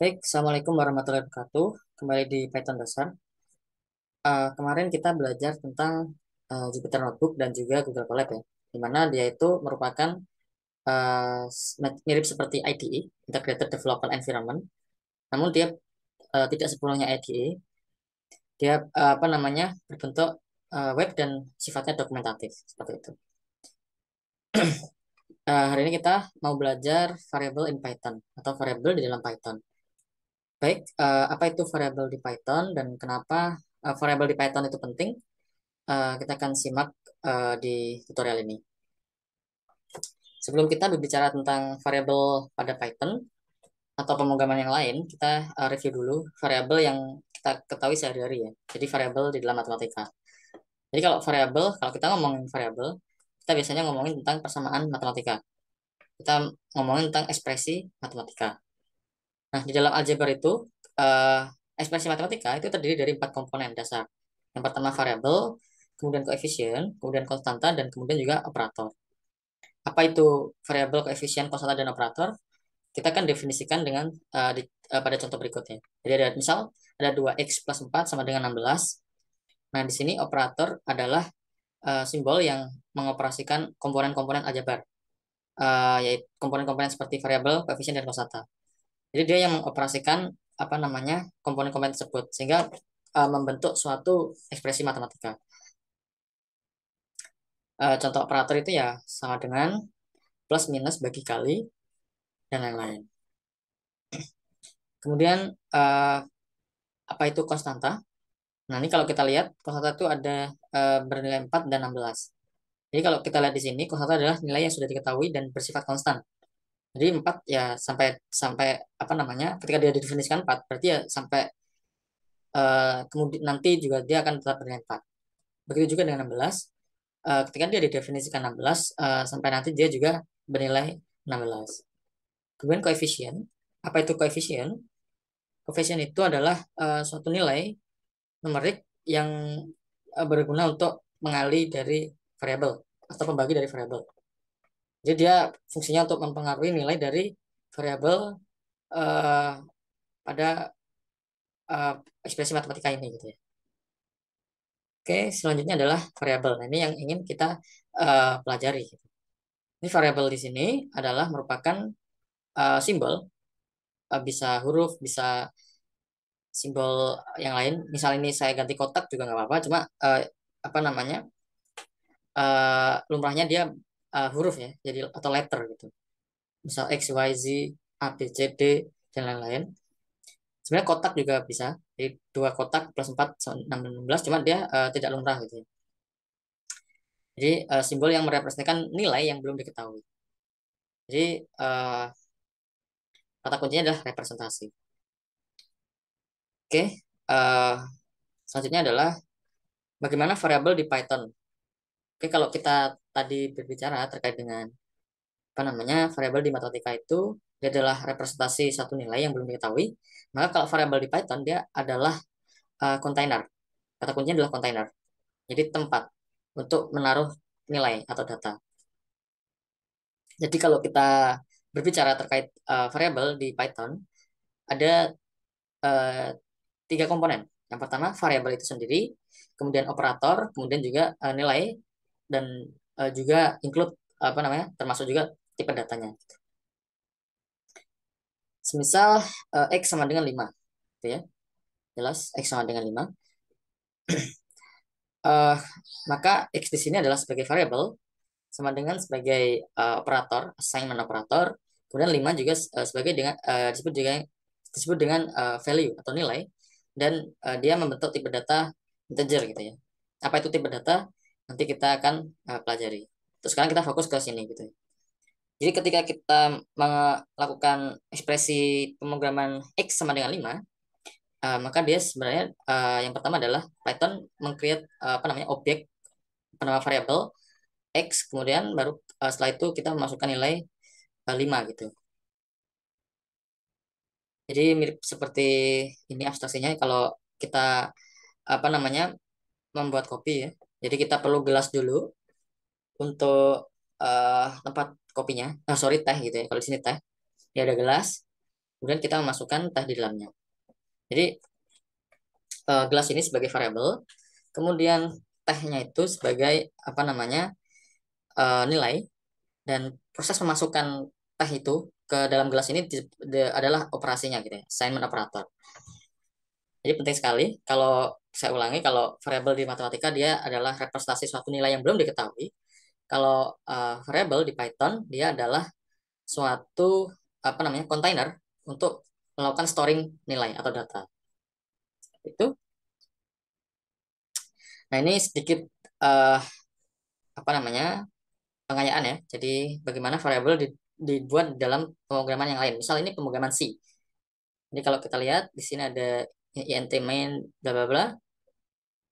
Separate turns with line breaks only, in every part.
Baik, Assalamualaikum warahmatullahi wabarakatuh. Kembali di Python dasar. Kemarin kita belajar tentang Jupyter Notebook dan juga Google Colab ya, di mana dia itu merupakan mirip seperti IDE, Integrated Development Environment. Namun dia tidak sepenuhnya IDE. Dia berbentuk web dan sifatnya dokumentatif seperti itu. Hari ini kita mau belajar variable in Python atau variable di dalam Python. Baik, apa itu variable di Python dan kenapa variable di Python itu penting? Kita akan simak di tutorial ini. Sebelum kita berbicara tentang variabel pada Python atau pemrograman yang lain, kita review dulu variabel yang kita ketahui sehari-hari ya. Jadi variabel di dalam matematika. Jadi kalau kita ngomongin variabel, kita biasanya ngomongin tentang persamaan matematika. Kita ngomongin tentang ekspresi matematika. Nah, di dalam aljabar itu, eh, ekspresi matematika itu terdiri dari 4 komponen dasar. Yang pertama variabel, kemudian koefisien, kemudian konstanta, dan kemudian juga operator. Apa itu variabel, koefisien, konstanta, dan operator? Kita akan definisikan dengan pada contoh berikutnya. Jadi ada 2x plus 4 sama dengan 16. Nah, di sini operator adalah simbol yang mengoperasikan komponen-komponen aljabar, yaitu komponen-komponen seperti variabel, koefisien, dan konstanta. Jadi dia yang mengoperasikan komponen-komponen tersebut sehingga membentuk suatu ekspresi matematika. Contoh operator itu ya sama dengan plus minus bagi kali dan lain-lain. Kemudian eh, apa itu konstanta? Nah, ini kalau kita lihat konstanta itu ada bernilai 4 dan 16. Jadi kalau kita lihat di sini konstanta adalah nilai yang sudah diketahui dan bersifat konstan. Jadi 4 ya sampai sampai ketika dia didefinisikan 4 berarti ya sampai kemudian nanti juga dia akan tetap bernilai 4. Begitu juga dengan 16. Ketika dia didefinisikan 16 sampai nanti dia juga bernilai 16. Kemudian koefisien. Apa itu koefisien? Koefisien itu adalah suatu nilai numerik yang berguna untuk mengali dari variabel atau pembagi dari variabel. Jadi dia fungsinya untuk mempengaruhi nilai dari variabel eh, pada eh, ekspresi matematika ini gitu ya. Oke, selanjutnya adalah variabel. Nah, ini yang ingin kita pelajari. Gitu. Ini variabel di sini adalah merupakan simbol, bisa huruf, bisa simbol yang lain. Misal ini saya ganti kotak juga nggak apa-apa. Cuma apa namanya lumrahnya dia huruf ya, jadi atau letter gitu. Misal X, Y, Z, A, B, C, D dan lain-lain. Sebenarnya kotak juga bisa. Jadi 2 kotak plus 4 sama 6 dan 16, cuma dia tidak lumrah gitu ya. Jadi simbol yang merepresentasikan nilai yang belum diketahui. Jadi kata kuncinya adalah representasi. Oke, eh, selanjutnya adalah bagaimana variabel di Python. Oke, kalau kita tadi berbicara terkait dengan variabel di matematika itu dia adalah representasi satu nilai yang belum diketahui. Maka kalau variabel di Python dia adalah container. Kata kuncinya adalah container. Jadi tempat untuk menaruh nilai atau data. Jadi kalau kita berbicara terkait variabel di Python ada eh, 3 komponen. Yang pertama variabel itu sendiri, kemudian operator, kemudian juga nilai dan juga include termasuk juga tipe datanya. Semisal X sama dengan 5, gitu ya. Jelas X sama dengan 5. Eh, Maka X di sini adalah sebagai variabel sama dengan sebagai operator, assignment operator. Kemudian 5 juga sebagai disebut dengan value atau nilai dan dia membentuk tipe data integer gitu ya. Apa itu tipe data? Nanti kita akan pelajari. Terus sekarang kita fokus ke sini gitu ya. Jadi ketika kita melakukan ekspresi pemrograman X sama dengan 5, maka dia sebenarnya yang pertama adalah Python meng-create objek bernama variabel X, kemudian baru setelah itu kita memasukkan nilai 5 gitu. Jadi mirip seperti ini abstraksinya kalau kita apa namanya membuat kopi ya. Jadi kita perlu gelas dulu untuk tempat kopinya. Sorry, teh gitu ya. Kalau di sini teh, ya ada gelas. kemudian kita memasukkan teh di dalamnya. Jadi gelas ini sebagai variabel, kemudian tehnya itu sebagai apa namanya nilai, dan proses memasukkan teh itu ke dalam gelas ini adalah operasinya gitu ya, assignment operator. Jadi penting sekali kalau saya ulangi, kalau variabel di matematika dia adalah representasi suatu nilai yang belum diketahui. Kalau variabel di Python dia adalah suatu apa namanya container untuk melakukan storing nilai atau data. Itu. Nah, ini sedikit eh, apa namanya pengayaan ya. Jadi bagaimana variabel dibuat dalam pemrograman yang lain. Misal ini pemrograman C. Jadi kalau kita lihat di sini ada int main bla bla bla.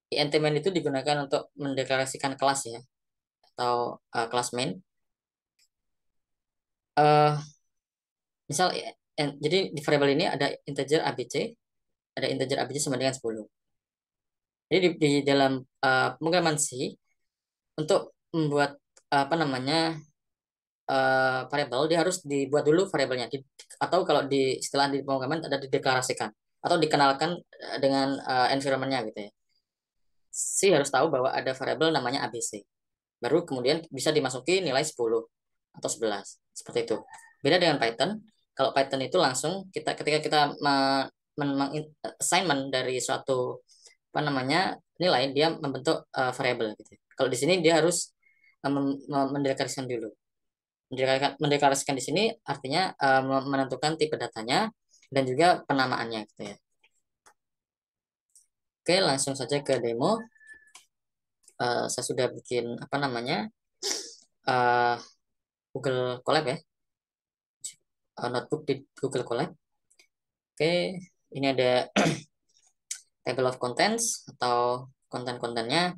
Int main itu digunakan untuk mendeklarasikan kelas ya, atau kelas main. Eh misal jadi di variabel ini ada integer ABC, ada integer ABC sama dengan 10. Jadi di dalam pemrograman C untuk membuat apa namanya variabel, dia harus dibuat dulu variabelnya atau kalau di istilah di pemrograman ada dideklarasikan atau dikenalkan dengan environment-nya gitu ya. Si harus tahu bahwa ada variabel namanya ABC. Baru kemudian bisa dimasuki nilai 10 atau 11 seperti itu. Beda dengan Python. Kalau Python itu langsung ketika kita assignment dari suatu apa namanya nilai, dia membentuk variabel gitu. Kalau di sini dia harus mendeklarasikan dulu. Mendeklarasikan di sini artinya menentukan tipe datanya dan juga penamaannya gitu ya. Oke, langsung saja ke demo. Saya sudah bikin apa namanya eh, Google Colab ya, notebook di Google Colab. Oke, ini ada table of contents atau konten-kontennya.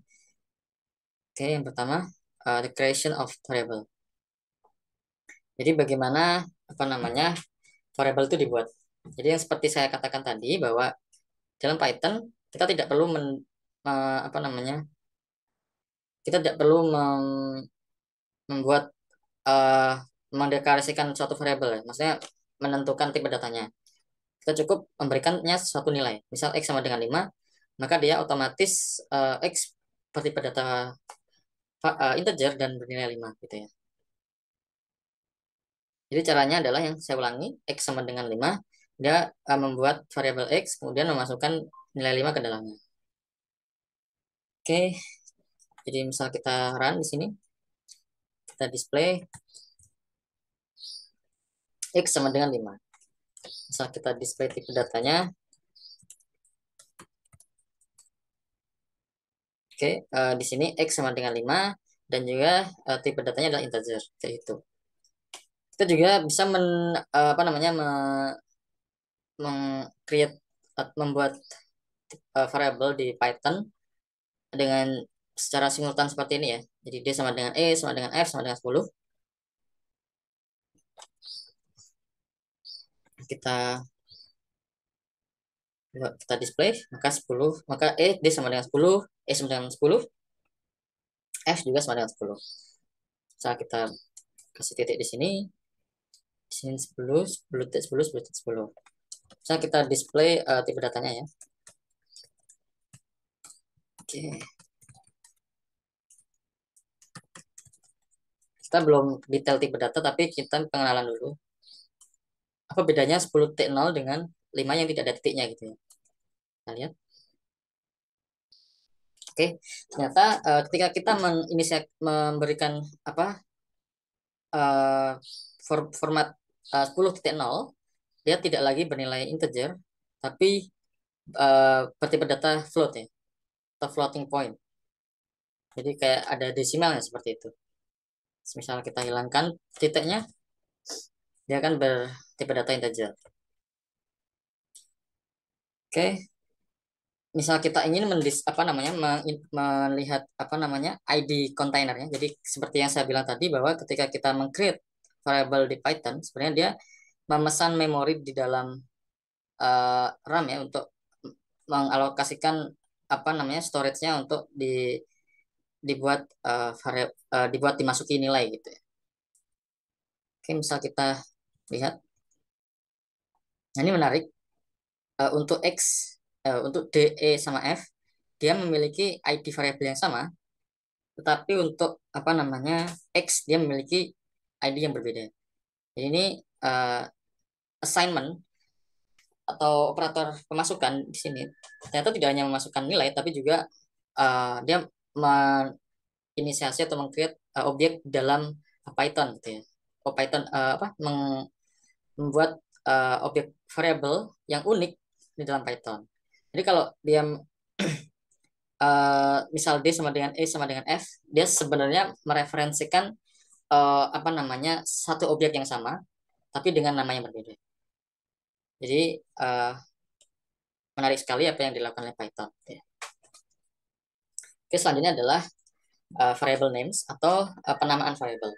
Oke, yang pertama the creation of variable. Jadi bagaimana apa namanya variable itu dibuat. Jadi yang seperti saya katakan tadi bahwa dalam Python kita tidak perlu apa namanya kita tidak perlu membuat eh, mendeklarasikan suatu variabel ya. Maksudnya menentukan tipe datanya. Kita cukup memberikannya suatu nilai. Misal X sama dengan 5, maka dia otomatis X bertipe data integer dan bernilai 5 gitu ya. Jadi caranya adalah yang saya ulangi, X sama dengan 5, dia membuat variabel X, kemudian memasukkan nilai 5 ke dalamnya. Oke, jadi misal kita run di sini, kita display X sama dengan 5. Misal kita display tipe datanya, oke, di sini X sama dengan 5, dan juga tipe datanya adalah integer, kayak itu. Kita juga bisa apa namanya create membuat variabel di Python dengan secara simultan seperti ini ya. Jadi D sama dengan E sama dengan F sama dengan 10. Kita kita display maka 10, maka D sama dengan 10, E sama dengan 10, F juga sama dengan 10. Saat kita kasih titik di sini 10, 10 titik 10, 10 titik 10. Misalnya kita display tipe datanya ya. Oke. Kita belum detail tipe data, tapi kita pengenalan dulu. Apa bedanya 10 titik 0 dengan 5 yang tidak ada titiknya gitu ya. Kita lihat. Oke, ternyata ketika kita memberikan apa uh, format 10.0, dia tidak lagi bernilai integer, tapi bertipe data float ya, atau floating point. Jadi kayak ada desimalnya seperti itu. Misal kita hilangkan titiknya, dia akan bertipe data integer. Oke, misal kita ingin apa namanya melihat apa namanya ID kontainernya. Jadi seperti yang saya bilang tadi bahwa ketika kita mengcreate variable di Python, sebenarnya dia memesan memori di dalam RAM ya untuk mengalokasikan apa namanya storage-nya untuk dibuat dibuat dimasuki nilai gitu ya. Oke, misal kita lihat Nah, ini menarik. Untuk X, untuk D, E, sama F, dia memiliki ID variabel yang sama, tetapi untuk apa namanya X dia memiliki ID yang berbeda. Jadi ini uh, assignment atau operator pemasukan di sini ternyata tidak hanya memasukkan nilai, tapi juga dia menginisiasi atau mengcreate objek dalam Python gitu ya. Oh, Python apa membuat objek variabel yang unik di dalam Python. Jadi kalau dia misal D sama dengan E sama dengan F, dia sebenarnya mereferensikan apa namanya satu objek yang sama, tapi dengan nama yang berbeda. Jadi menarik sekali apa yang dilakukan oleh Python. Ya. Oke, selanjutnya adalah variable names atau penamaan variable.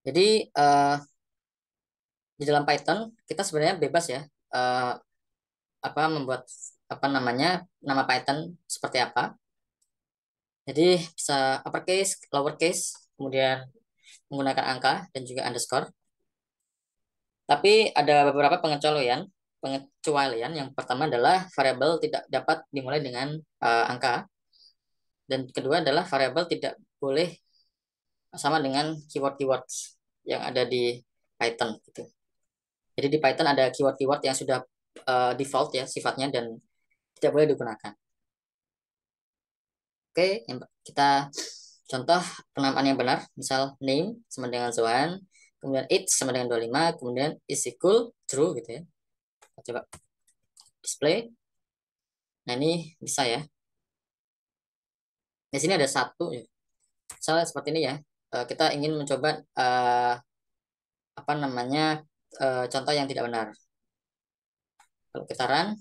Jadi di dalam Python kita sebenarnya bebas ya uh, apa membuat apa namanya nama Python seperti apa. Jadi bisa uppercase, lowercase, kemudian menggunakan angka dan juga underscore. Tapi ada beberapa pengecualian. Pengecualian yang pertama adalah variabel tidak dapat dimulai dengan angka, dan kedua adalah variabel tidak boleh sama dengan keyword-keyword yang ada di Python gitu. Jadi di Python ada keyword-keyword yang sudah default ya sifatnya dan tidak boleh digunakan. Oke, kita contoh penamaan yang benar, misal name sama dengan Zohan, kemudian age sama dengan 25, kemudian is equal true gitu ya. Kita coba display. Nah, ini bisa ya. Di sini ada satu ya. Misalnya seperti ini ya. Kita ingin mencoba apa namanya contoh yang tidak benar. Kalau kita run,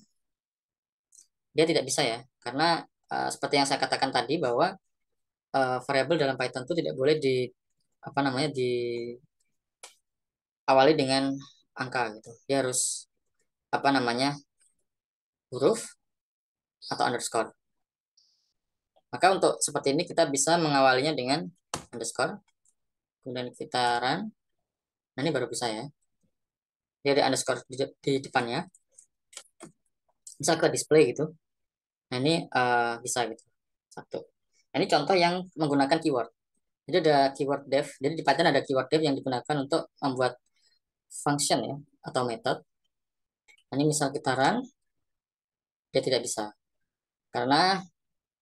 dia tidak bisa ya. Karena seperti yang saya katakan tadi bahwa variabel dalam Python itu tidak boleh di apa namanya diawali dengan angka gitu. Dia harus apa namanya huruf atau underscore. Maka untuk seperti ini kita bisa mengawalinya dengan underscore, kemudian kita run. Nah, ini baru bisa ya. Dia ada underscore di depannya. Bisa ke display gitu. Nah, ini bisa gitu. Satu. Nah, ini contoh yang menggunakan keyword. Jadi ada keyword def. Jadi di Python ada keyword def yang digunakan untuk membuat function ya atau method. Nah, ini misal kita run, dia tidak bisa karena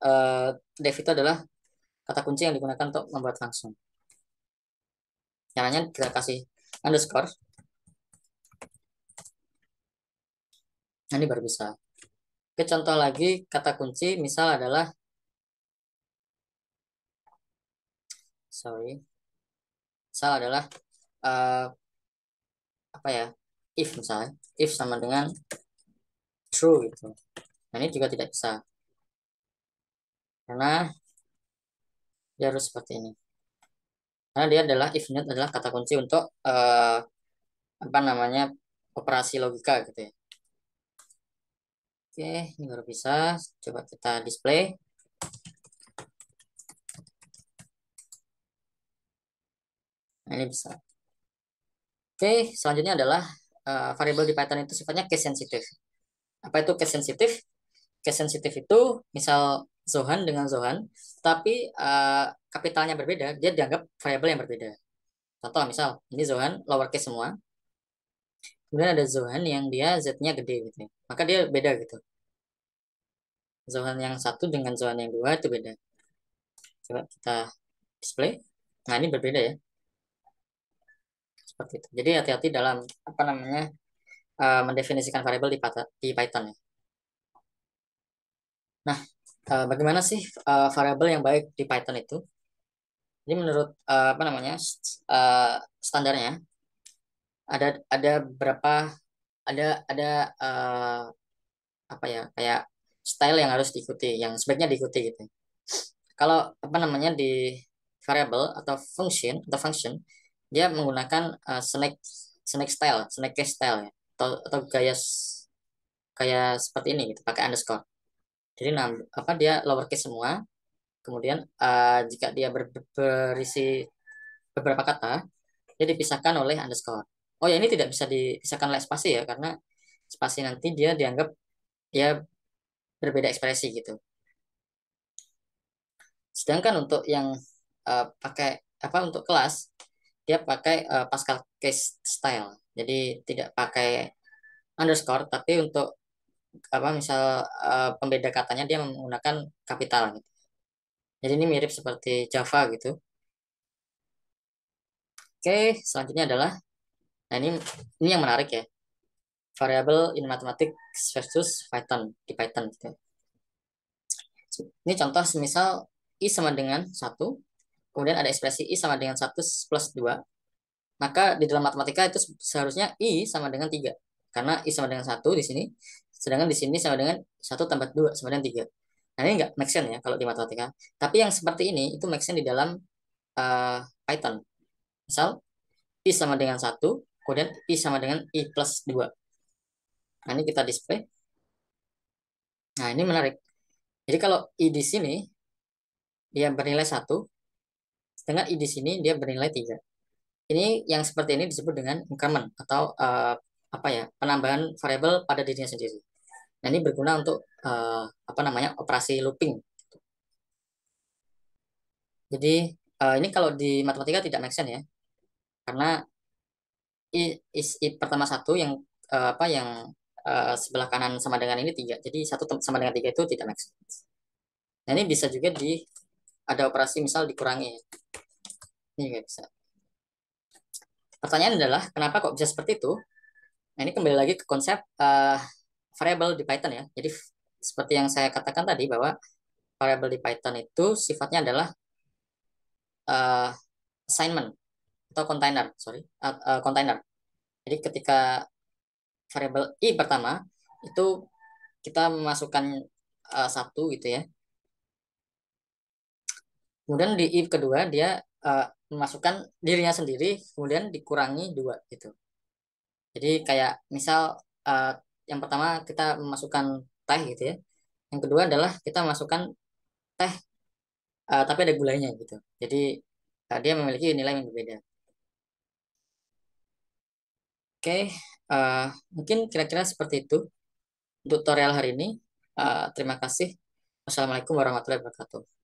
uh, def itu adalah kata kunci yang digunakan untuk membuat function. Caranya kita kasih underscore. Nah, ini baru bisa. Oke, contoh lagi kata kunci misal adalah sorry, misal adalah uh, apa ya? If misalnya, if sama dengan true gitu. Nah, ini juga tidak bisa karena dia harus seperti ini. Karena dia adalah if unit adalah kata kunci untuk apa namanya operasi logika gitu ya. Oke, ini baru bisa. Coba kita display. Nah, ini bisa. Oke, selanjutnya adalah variabel di Python itu sifatnya case sensitive. Apa itu case sensitive? Case sensitive itu misal Zohan dengan Zohan, tapi kapitalnya berbeda, dia dianggap variabel yang berbeda. Contoh misal, ini Zohan lowercase semua, kemudian ada Zohan yang dia Z-nya gede gitu ya. Maka dia beda gitu. Zohan yang satu dengan Zohan yang dua itu beda. Coba kita display. Nah, ini berbeda ya. Seperti itu. Jadi hati-hati dalam apa namanya mendefinisikan variabel di Python ya. Nah, bagaimana sih variabel yang baik di Python itu? Jadi menurut apa namanya standarnya ada berapa ada uh, apa ya kayak style yang harus diikuti, yang sebaiknya diikuti gitu. Kalau apa namanya di variable atau function dia menggunakan snake snake style, snake case style ya, atau gaya kayak seperti ini gitu, pakai underscore. Jadi apa dia lowercase semua, kemudian jika dia berisi beberapa kata, dia dipisahkan oleh underscore. Oh ya, ini tidak bisa dipisahkan oleh spasi ya, karena spasi nanti dia dianggap ya berbeda ekspresi gitu. Sedangkan untuk yang pakai apa untuk kelas, dia pakai Pascal case style. Jadi tidak pakai underscore, tapi untuk apa misal pembeda katanya dia menggunakan kapital gitu. Jadi ini mirip seperti Java gitu. Oke, selanjutnya adalah, nah ini yang menarik ya, variable in mathematics versus Python di Python gitu. Ini contoh semisal i sama dengan satu, kemudian ada ekspresi i sama dengan satu plus 2, maka di dalam matematika itu seharusnya i sama dengan 3. Karena i sama dengan satu di sini, sedangkan di sini sama dengan satu tambah 2 sama dengan 3. Nah, ini nggak make sense ya kalau di matematika. Tapi yang seperti ini itu make sense di dalam Python. Misal, i sama dengan satu, kemudian i sama dengan i plus 2. Nah, ini kita display. Nah, ini menarik. Jadi kalau i di sini dia bernilai satu, sedangkan i di sini dia bernilai 3. Ini yang seperti ini disebut dengan increment atau apa ya, penambahan variabel pada dirinya sendiri. Nah, ini berguna untuk apa namanya, operasi looping. Jadi ini kalau di matematika tidak make sense ya, karena i pertama satu yang apa yang sebelah kanan sama dengan ini 3. Jadi satu sama dengan 3 itu tidak make sense. Nah, ini bisa juga ada operasi misal dikurangi. Ini juga bisa. Pertanyaan adalah kenapa kok bisa seperti itu? Nah, ini kembali lagi ke konsep variabel di Python ya. Jadi seperti yang saya katakan tadi bahwa variabel di Python itu sifatnya adalah uh, assignment atau container, sorry, container. Jadi ketika variabel i pertama itu kita memasukkan satu gitu ya. Kemudian di i kedua dia memasukkan dirinya sendiri, kemudian dikurangi 2 gitu. Jadi kayak misal uh, yang pertama kita memasukkan teh gitu ya. Yang kedua adalah kita memasukkan teh tapi ada gulanya gitu. Jadi dia memiliki nilai yang berbeda. Oke, uh, mungkin kira-kira seperti itu untuk tutorial hari ini. Terima kasih. Wassalamualaikum warahmatullahi wabarakatuh.